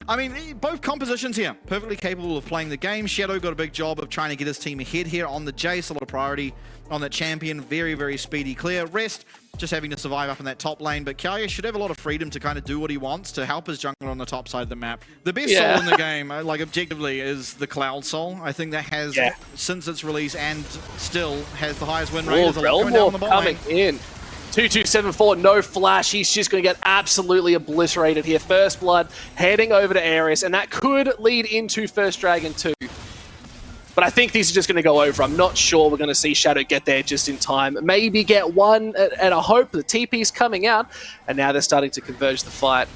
I mean, both compositions here, perfectly capable of playing the game. Shadow got a big job of trying to get his team ahead here on the Jace, a lot of priority on that champion, very, very speedy clear. Rest, just having to survive up in that top lane, but Kaya should have a lot of freedom to kind of do what he wants to help his jungler on the top side of the map. The best soul in the game, like objectively, is the Cloud Soul. I think that has, since its release, and still has the highest win rate. There's a lot going down the bot lane. Coming in. 2274, no flash. He's just going to get absolutely obliterated here. First blood heading over to Ares, and that could lead into First Dragon 2. But I think these are just going to go over. I'm not sure we're going to see Shadow get there just in time. Maybe get one at a hope. The TP's coming out, and now they're starting to converge the fight.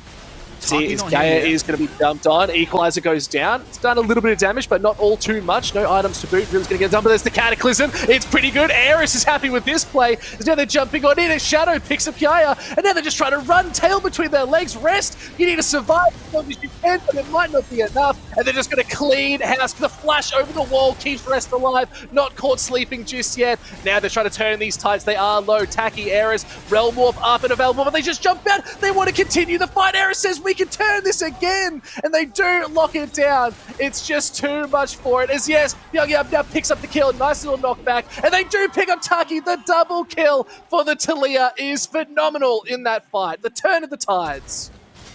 See, Gaia is going to be dumped on. Equalizer goes down. It's done a little bit of damage, but not all too much. No items to boot. Real's going to get dumped, but there's the Cataclysm. It's pretty good. Ares is happy with this play. Now they're jumping on in, and Shadow picks up Gaia, and now they're just trying to run tail between their legs. Rest, you need to survive as long as you can, but it might not be enough. And they're just going to clean house. The flash over the wall keeps Rest alive. Not caught sleeping just yet. Now they're trying to turn these tides. They are low. Tacky, Ares, Realm Warp up and available, but they just jump out. They want to continue the fight. Ares says, we can turn this again, and they do lock it down. It's just too much for it. As yes, Pyongyang now picks up the kill. Nice little knockback, and they do pick up Taki. The double kill for the Taliyah is phenomenal in that fight. The turn of the tides.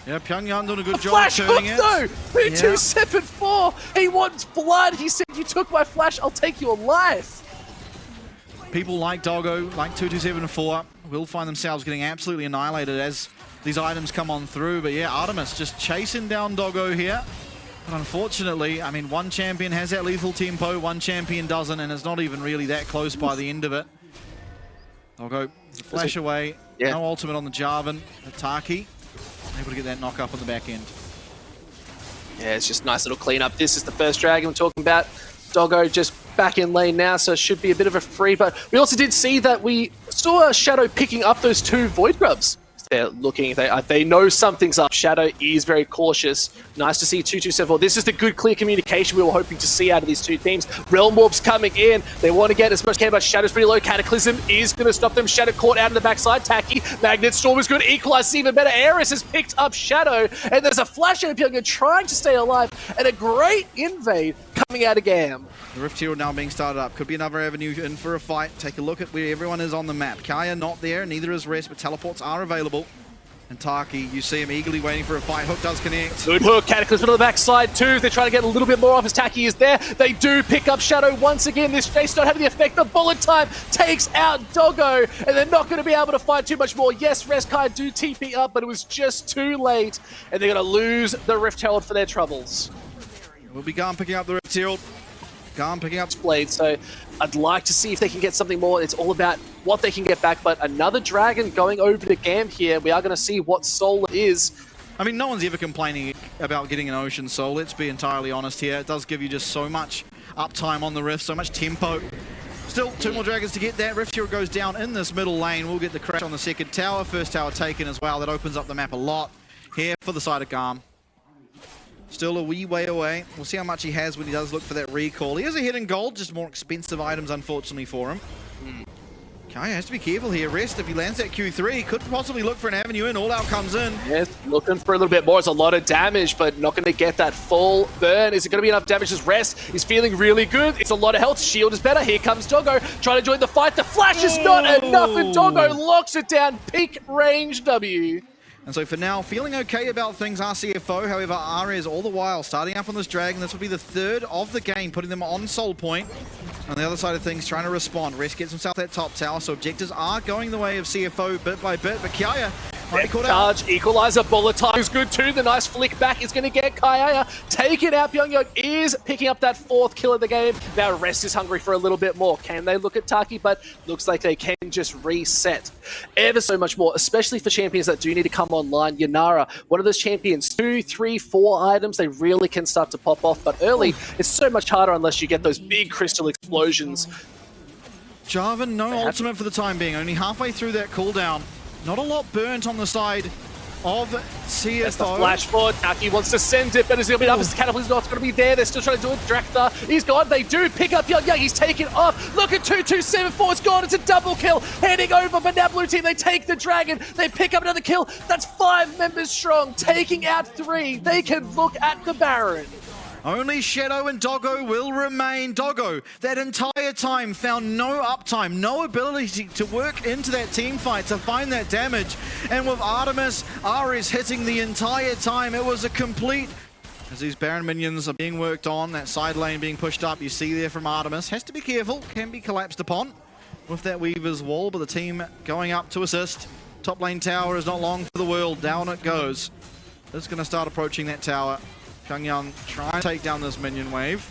Yeah, Pyongyang doing a good job turning it. No, 274. He wants blood. He said, "You took my flash. I'll take your life." People like Doggo, like 2274, will find themselves getting absolutely annihilated as these items come on through. But yeah, Artemis just chasing down Doggo here. But unfortunately, I mean, one champion has that lethal tempo, one champion doesn't, and it's not even really that close by the end of it. Doggo, flash away. No ultimate on the Jarvan. Taki able to get that knock up on the back end. Yeah, it's just a nice little cleanup. This is the first dragon we're talking about. Doggo just back in lane now, so it should be a bit of a free. But we also did see that we saw Shadow picking up those two Void Grubs. They're looking, they know something's up. Shadow is very cautious. Nice to see 2274. This is the good, clear communication we were hoping to see out of these two teams. Realm Warp's coming in. They want to get as much care, but Shadow's pretty low. Cataclysm is going to stop them. Shadow caught out of the backside. Tacky. Magnet Storm is good. Equalize even better. Ares has picked up Shadow, and there's a flash out of Pyongyang trying to stay alive, and a great invade coming out of GAM. The Rift Herald now being started up. Could be another avenue in for a fight. Take a look at where everyone is on the map. Kaya not there, neither is Rest, but teleports are available. And Taki, you see him eagerly waiting for a fight. Hook does connect. Good hook. Cataclysm on the backside too. They're trying to get a little bit more off as Taki is there. They do pick up Shadow once again. This chase not having the effect. The bullet time takes out Doggo, and they're not going to be able to fight too much more. Yes, Reskai do TP up, but it was just too late, and they're going to lose the Rift Herald for their troubles. We'll be GAM picking up the Rift Herald. GAM picking up Blade, so I'd like to see if they can get something more. It's all about what they can get back, but another dragon going over to GAM here. We are going to see what soul it is. I mean, no one's ever complaining about getting an Ocean Soul. Let's be entirely honest here. It does give you just so much uptime on the Rift, so much tempo. Still, two more dragons to get that. Rift Herald goes down in this middle lane. We'll get the crash on the second tower. First tower taken as well. That opens up the map a lot here for the side of GAM. Still a wee way away. We'll see how much he has when he does look for that recall. He has a hit in gold, just more expensive items, unfortunately, for him. Kaya has to be careful here. Rest, if he lands that Q3, could possibly look for an avenue in. All out comes in. Yes, looking for a little bit more. It's a lot of damage, but not going to get that full burn. Is it going to be enough damage as Rest? He's feeling really good. It's a lot of health. Shield is better. Here comes Doggo trying to join the fight. The flash is not enough, and Doggo locks it down. Peak range W. And so for now, feeling okay about things are CFO. However, Ares all the while starting up on this dragon. This will be the third of the game, putting them on soul point. On the other side of things, trying to respond. Rest gets himself that top tower, so objectives are going the way of CFO bit by bit. But Kaya might be caught out. Charge, equalizer, bullet time is good too. The nice flick back is going to get Kaya. Take it out. Pyongyang is picking up that fourth kill of the game. Now Rest is hungry for a little bit more. Can they look at Taki? But looks like they can just reset ever so much more, especially for champions that do need to come online. Yanara, one of those champions, 2, 3, 4 items, they really can start to pop off. But early, it's so much harder unless you get those big crystal explosions. Jarvan, no ultimate for the time being. Only halfway through that cooldown. Not a lot burnt on the side of CFO. That's the flash forward. Taki wants to send it, but is it going to be up? His catapult's not going to be there. They're still trying to do it. Drakthar, he's gone. They do pick up Young. He's taken off. Look at 2274. It's gone. It's a double kill. Heading over, but now blue team, they take the dragon. They pick up another kill. That's 5 members strong, taking out 3. They can look at the Baron. Only Shadow and Doggo will remain. Doggo, that entire time, found no uptime, no ability to work into that team fight to find that damage. And with Artemis, Ares hitting the entire time, it was a complete... As these Baron minions are being worked on, that side lane being pushed up, you see there from Artemis. Has to be careful, can be collapsed upon with that Weaver's Wall, but the team going up to assist. Top lane tower is not long for the world, down it goes. It's going to start approaching that tower. Pyongyang trying to take down this minion wave.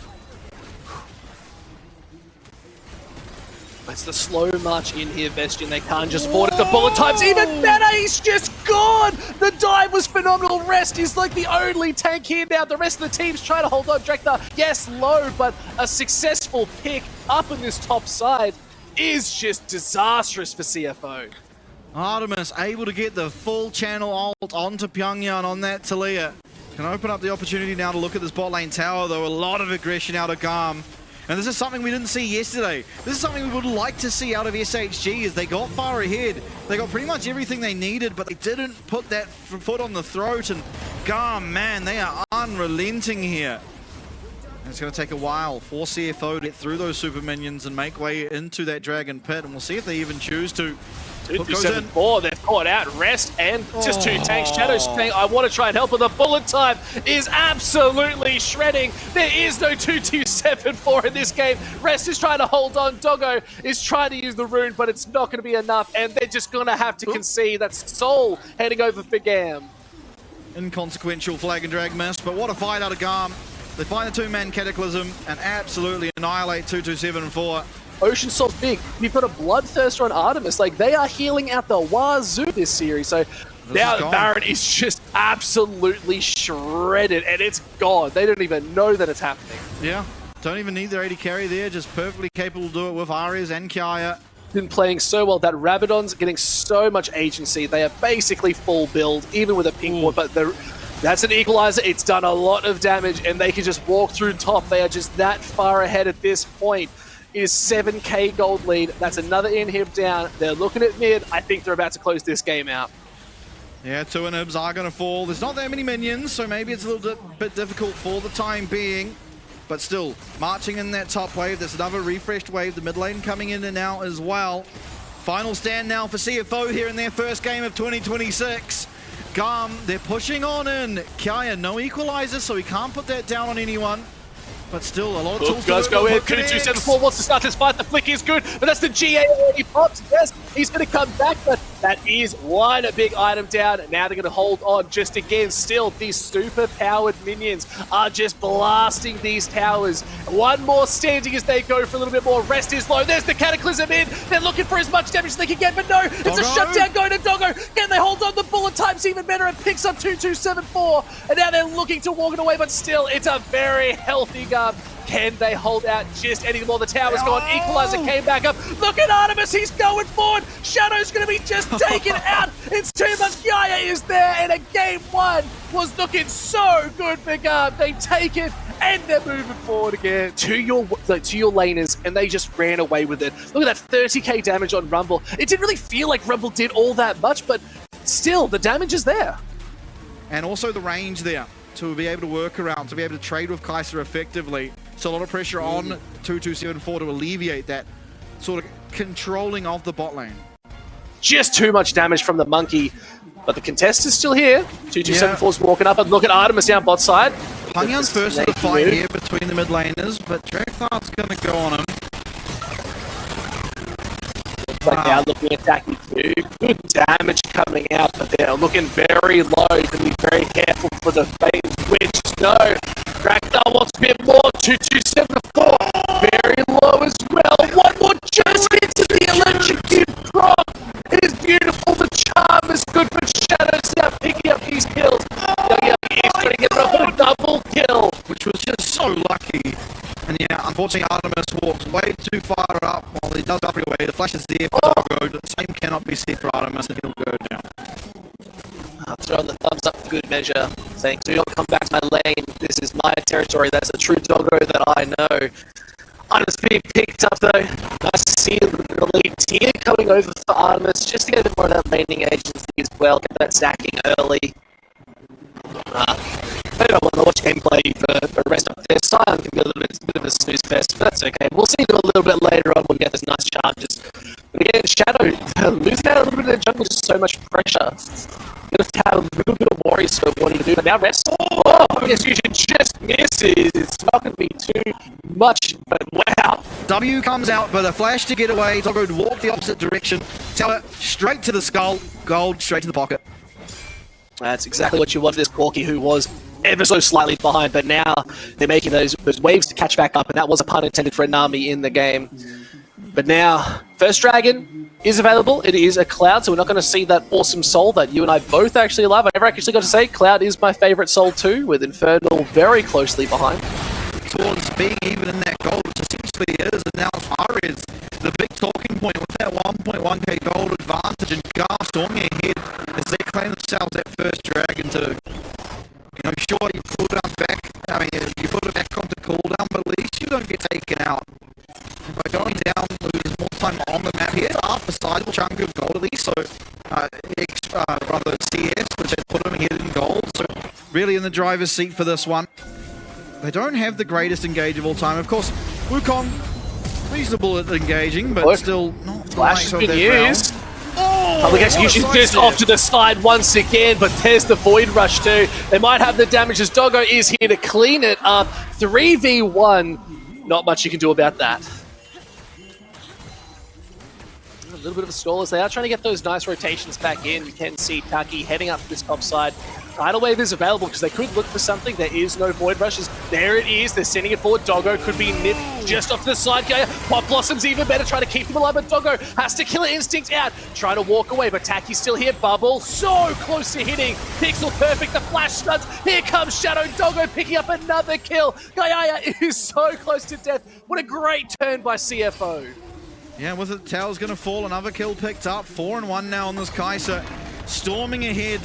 It's the slow march in here, Vestian. They can't just afford it. The bullet time's even better. He's just gone. The dive was phenomenal. Rest is like the only tank here now. The rest of the team's trying to hold on. Drakthar, yes, low, but a successful pick up in this top side is just disastrous for CFO. Artemis able to get the full channel ult onto Pyongyang on that Talia. Can open up the opportunity now to look at this bot lane tower, though. A lot of aggression out of GAM. And this is something we didn't see yesterday. This is something we would like to see out of SHG as they got far ahead. They got pretty much everything they needed, but they didn't put that foot on the throat. And GAM, man, they are unrelenting here. And it's going to take a while for CFO to get through those super minions and make way into that dragon pit. And we'll see if they even choose to. 2-2-7-4, they've caught out Rest and just 2 tanks. Shadow's saying, I want to try and help, but the bullet time is absolutely shredding. There is no 2-2-7-4 in this game. Rest is trying to hold on. Doggo is trying to use the rune, but it's not going to be enough, and they're just going to have to concede. That's Soul heading over for GAM. Inconsequential flag and drag miss, but what a fight out of GAM. They find the 2-man Cataclysm and absolutely annihilate 2-2-7-4. Ocean Salt's big. You've got a Bloodthirster on Artemis. Like, they are healing out the wazoo this series. So now the Baron is just absolutely shredded, and it's gone. They don't even know that it's happening. Yeah, don't even need their AD carry there. Just perfectly capable to do it with Ares and Kaya. Been playing so well. That Rabadon's getting so much agency. They are basically full build, even with a pink ward, but that's an equalizer. It's done a lot of damage, and they can just walk through top. They are just that far ahead at this point. Is 7k gold lead. That's another inhib down. They're looking at mid. I think they're about to close this game out. Yeah, 2 inhibs are going to fall. There's not that many minions, so maybe it's a little bit difficult for the time being. But still, marching in that top wave. There's another refreshed wave. The mid lane coming in and out as well. Final stand now for CFO here in their first game of 2026. GAM, they're pushing on in. Kaya, no equalizer, so he can't put that down on anyone. But still, a lot of tools does go in. 2-2-7-4 wants to start this fight. The flick is good, but that's the GA already popped. Yes, he's going to come back, but that is one big item down. Now they're going to hold on just again. Still, these super-powered minions are just blasting these towers. One more standing as they go for a little bit more. Rest is low. There's the Cataclysm in. They're looking for as much damage as they can get, but no, it's Doggo. a shutdown going to Doggo. Can they hold on? The bullet time's even better and picks up 2-2-7-4. And now they're looking to walk it away, but still, it's a very healthy GAM. Can they hold out just any more? The tower's gone. Equalizer came back up. Look at Artemis. He's going forward. Shadow's going to be just taken out. It's too much. Gaia is there. And a game 1 was looking so good for GAM. They take it and they're moving forward again to your laners, and they just ran away with it. Look at that 30k damage on Rumble. It didn't really feel like Rumble did all that much, but still, the damage is there. And also the range there to be able to work around, to be able to trade with Kaiser effectively. So a lot of pressure on 2-2-7-4 to alleviate that sort of controlling of the bot lane. Just too much damage from the monkey, but the contest is still here. 2-2-7-4's walking up, and look at Artemis down bot side. Pyongyang's first in the fight here between the mid laners, but Drakthar's going to go on him. Like now looking at Taki too. Good damage coming out, but they're looking very low. You can be very careful for the phase switch. No, Drakthar wants a bit more. 2-2-7-4. Very low as well. One more just hits the electrocute drop. It is beautiful. The charm is good, but Shadow's now picking up these kills. He's trying to get a double kill, which was just so lucky. And yeah, unfortunately Artemis walks way too far up while he does up away. The flash is there for Doggo. The same cannot be said for Artemis, and he'll go down. throwing the thumbs up for good measure, saying, do not come back to my lane, this is my territory, that's the true doggo that I know. Artemis being picked up though. Nice to see the lead tier coming over for Artemis, just to get a bit more of that laning agency as well, get that stacking early. I don't want to watch gameplay for the rest of their Sion can be a little bit of a snooze fest, but that's okay. We'll see them a little bit later on when we get those nice charges. But again, Shadow, losing out a little bit of the jungle, just so much pressure. Gonna have a little bit of worry so wanting to do, but now rest. Oh, execution just misses. It's not going to be too much, but wow. W comes out, but a flash to get away. Doggo to walk the opposite direction. Tower straight to the skull. Gold straight to the pocket. That's exactly what you wanted this Corky, who was ever so slightly behind, but now they're making those waves to catch back up, and that was a pun intended for a Nami in the game. But now, first dragon is available. It is a Cloud, so we're not going to see that awesome soul that you and I both actually love. I never actually got to say Cloud is my favorite soul too, with Infernal very closely behind. Towards being even in that gold, which essentially is, and now Ares, the big talking point with that 1.1k gold advantage, and GAM storming ahead as they claim themselves that first dragon to, you know, sure, you cool down back, I mean, you put it back onto cooldown, but at least you don't get taken out. By going down, lose more time on the map. He has half a sizable chunk of gold at least, so rather CS, which has put him ahead in gold, so really in the driver's seat for this one. They don't have the greatest engage of all time. Of course, Wukong, reasonable at engaging, but still not Flash has been used. Oh, Public execution just off to the side once again, but there's the Void Rush too. They might have the damage as Doggo is here to clean it up. 3v1, not much you can do about that. A little bit of a stall as they are trying to get those nice rotations back in. You can see Taki heading up this top side. Tidal Wave is available because they could look for something. There is no Void Rushes. There it is. They're sending it forward. Doggo could be nipped just off to the side. Pop Blossom's even better, trying to keep him alive, but Doggo has to kill Instinct out. Trying to walk away, but Taki's still here. Bubble so close to hitting. Pixel perfect. The flash stuns. Here comes Shadow. Doggo picking up another kill. Gaiaya is so close to death. What a great turn by CFO. Yeah, with it, Tao's going to fall. Another kill picked up. 4-1 now on this Kai'Sa. Storming ahead.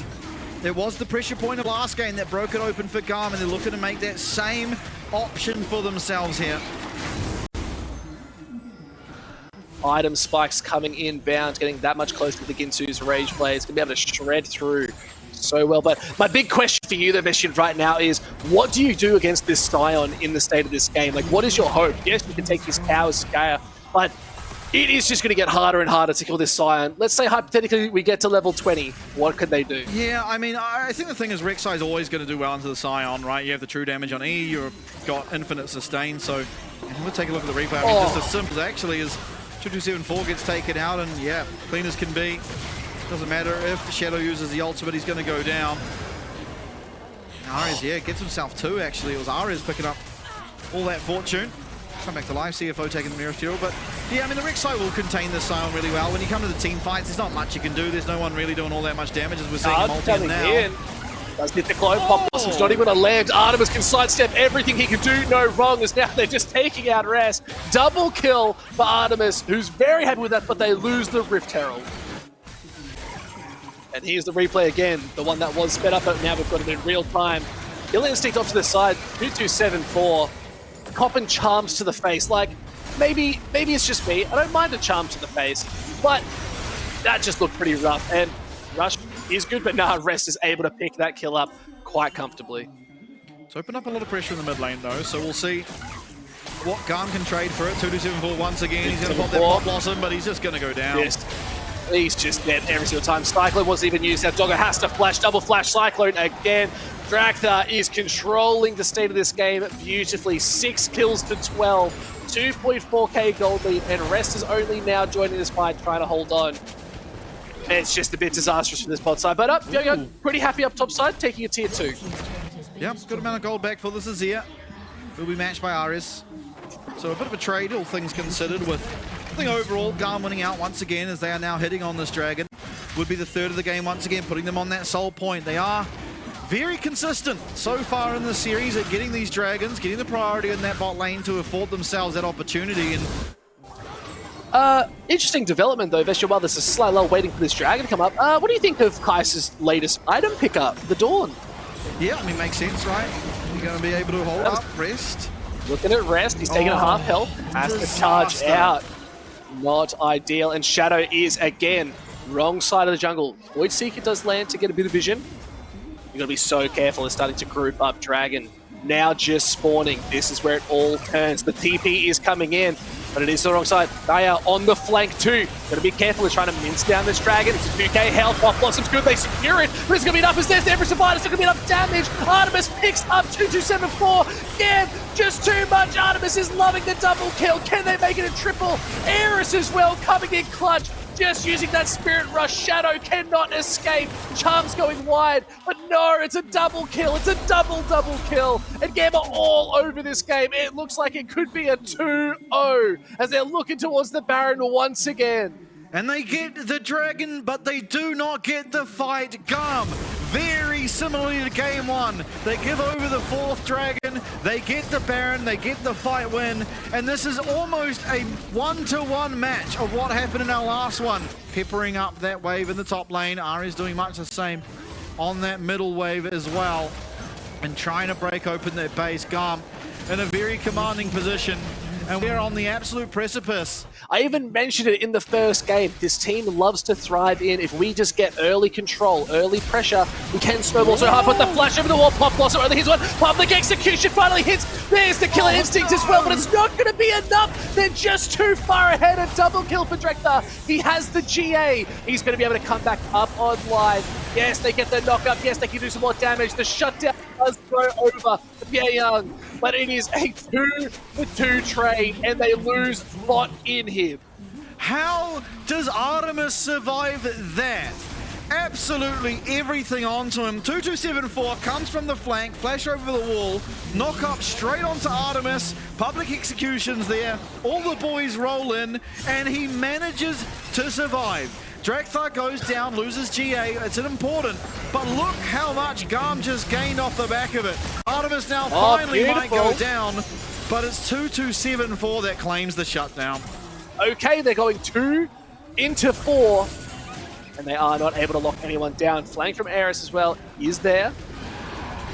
There was the pressure point of last game that broke it open for GAM, and they're looking to make that same option for themselves here. Item spikes coming inbound, getting that much closer to the Ginsu's Rage Blade. It's going to be able to shred through so well. But my big question for you, though, Veshian, right now is, what do you do against this Sion in the state of this game? Like, what is your hope? Yes, you can take his power scale, but it is just going to get harder and harder to kill this Sion. Let's say, hypothetically, we get to level 20. What could they do? Yeah, I mean, I think the thing is Rek'Sai is always going to do well into the Sion, right? You have the true damage on E, you've got infinite sustain, so we'll take a look at the replay. I mean, just as simple as actually as 2274 gets taken out, and yeah, clean as can be. Doesn't matter if Shadow uses the ultimate, he's going to go down. Ares, yeah, gets himself two, actually. It was Ares picking up all that fortune. Come back to life, CFO taking the nearest hero, but yeah, I mean, the Rek'Sai will contain this Sion really well. When you come to the team fights, there's not much you can do. There's no one really doing all that much damage as we're seeing multi now. Does hit the clone. Pop Blossom's not even going to land. Artemis can sidestep everything he can do no wrong, as now they're just taking out Ras. Double kill for Artemis, who's very happy with that, but they lose the Rift Herald. And here's the replay again, the one that was sped up, but now we've got it in real time. Kill Instinct off to the side, 2274. Copping charms to the face. Like, maybe it's just me. I don't mind a charm to the face, but that just looked pretty rough. And Rush is good, but nah, Rest is able to pick that kill up quite comfortably. It's opened up a lot of pressure in the mid lane, though, so we'll see what GAM can trade for it. 2274 once again. He's going to pop that Pop Blossom, but he's just going to go down. Yes. He's just dead every single time. Cyclone wasn't even used. Now Doggo has to flash, double flash Cyclone again. Drakthar is controlling the state of this game beautifully. 6 kills to 12, 2.4k gold lead, and Rest is only now joining this fight, trying to hold on. And it's just a bit disastrous for this bot side, but Yo-Yo pretty happy up top side, taking a tier 2. Yep, good amount of gold back for the Azir. Will be matched by Ares. So a bit of a trade, all things considered, with I think overall GAM winning out once again as they are now hitting on this dragon. Would be the third of the game once again, putting them on that soul point. They are very consistent so far in the series at getting these dragons, getting the priority in that bot lane to afford themselves that opportunity. And Interesting development though, Vestia, while there's a slight lull waiting for this dragon to come up. What do you think of Kaiser's latest item pickup, the Dawn? Yeah, I mean, makes sense, right? You're going to be able to hold up, rest. Looking at rest, he's taking a half health, has to charge out. Not ideal, and Shadow is again wrong side of the jungle. Void Seeker does land to get a bit of vision. You've got to be so careful. It's starting to group up Dragon. Now just spawning. This is where it all turns. The TP is coming in, but it is the wrong side. Naya on the flank too. Got to be careful. He's trying to mince down this Dragon. It's a 2k health. Pop Blossom's good. They secure it, but it's going to be enough as there's every survivor. It's going to be enough damage. Artemis picks up 2274. Again, just too much. Artemis is loving the double kill. Can they make it a triple? Eris as well coming in clutch. Just using that Spirit Rush. Shadow cannot escape. Charm's going wide, but no, it's a double kill. It's a double kill. And GAM are all over this game. It looks like it could be a 2-0 as they're looking towards the Baron once again. And they get the Dragon, but they do not get the fight. GAM, very similarly to Game 1. They give over the 4th Dragon, they get the Baron, they get the fight win, and this is almost a 1-to-1 match of what happened in our last one. Peppering up that wave in the top lane. Ari's doing much the same on that middle wave as well, and trying to break open that base. GAM in a very commanding position, and we're on the absolute precipice. I even mentioned it in the first game. This team loves to thrive in if we just get early control, early pressure. We can snowball so hard, but the flash over the wall, Pop Blossom only hits one. Public execution finally hits. There's the killer instinct as well, but it's not going to be enough. They're just too far ahead. A double kill for Drekthar. He has the GA. He's going to be able to come back up online. Yes, they get the knock up. Yes, they can do some more damage. The shutdown does go over for Pierre Young, but it is a 2-2 trade, and they lose bot in him. How does Artemis survive that? Absolutely everything onto him. 2274 comes from the flank, flash over the wall, knock up straight onto Artemis, public executions there, all the boys roll in, and he manages to survive. Drekthar goes down, loses GA, it's important, but look how much GAM just gained off the back of it. Artemis now finally might go down, but it's 2274 that claims the shutdown. Okay, they're going 2 into 4, and they are not able to lock anyone down. Flank from Eris as well is there.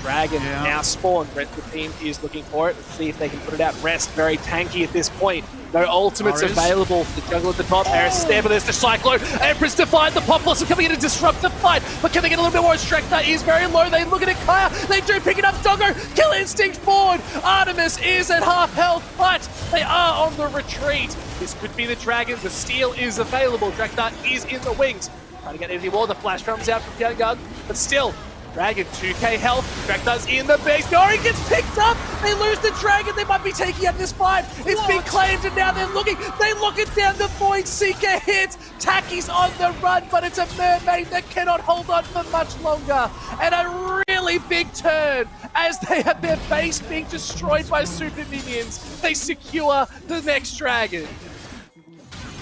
Dragon now spawned. Rest of the team is looking for it. Let's see if they can put it out. Rest very tanky at this point. No ultimates available for the jungle at the top. Eris is there, but there's the Cyclone. Empress Defiant, the Pop Blossom coming in to disrupt the fight. But can they get a little bit more? Drekthar is very low. They look at it, Kaya. They do pick it up. Doggo, Kill Instinct forward. Artemis is at half health, but they are on the retreat. This could be the Dragon. The steal is available. Drekthar is in the wings. Trying to get anything more. The flash comes out from Young Gun, but still, Dragon, 2k health. Drekthtar's in the base. No, he gets picked up. They lose the Dragon. They might be taking out this fight. It's been claimed, and now they're looking. They look it down. The Void Seeker hits. Tacky's on the run, but it's a mermaid that cannot hold on for much longer. And a really big turn as they have their base being destroyed by super minions. They secure the next Dragon.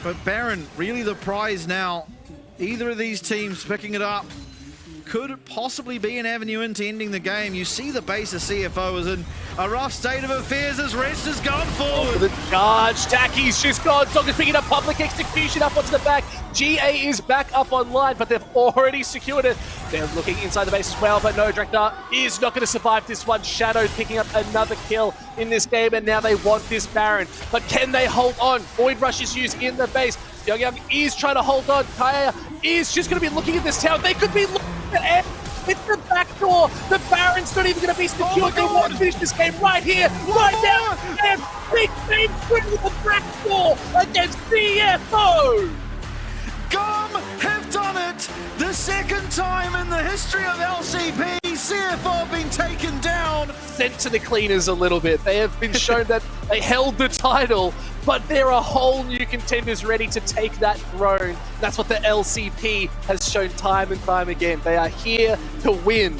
But Baron, really the prize now. Either of these teams picking it up could possibly be an avenue into ending the game. You see the base of CFO is in a rough state of affairs as Rest has gone forward. The charge, Tacky's just gone. Dogger's picking up public execution up onto the back. GA is back up online, but they've already secured it. They're looking inside the base as well, but no, Drekthar is not going to survive this one. Shadow picking up another kill in this game, and now they want this Baron. But can they hold on? Void Rush is used in the base. Young is trying to hold on. Kaya is just going to be looking at this tower. They could be looking at it. It's the back door. The Baron's not even going to be secured. They want to finish this game right here, right now. And big thing through the back door against CFO. GAM have done it! The second time in the history of LCP, CFO have been taken down. Sent to the cleaners a little bit. They have been shown that they held the title, but there are whole new contenders ready to take that throne. That's what the LCP has shown time and time again. They are here to win.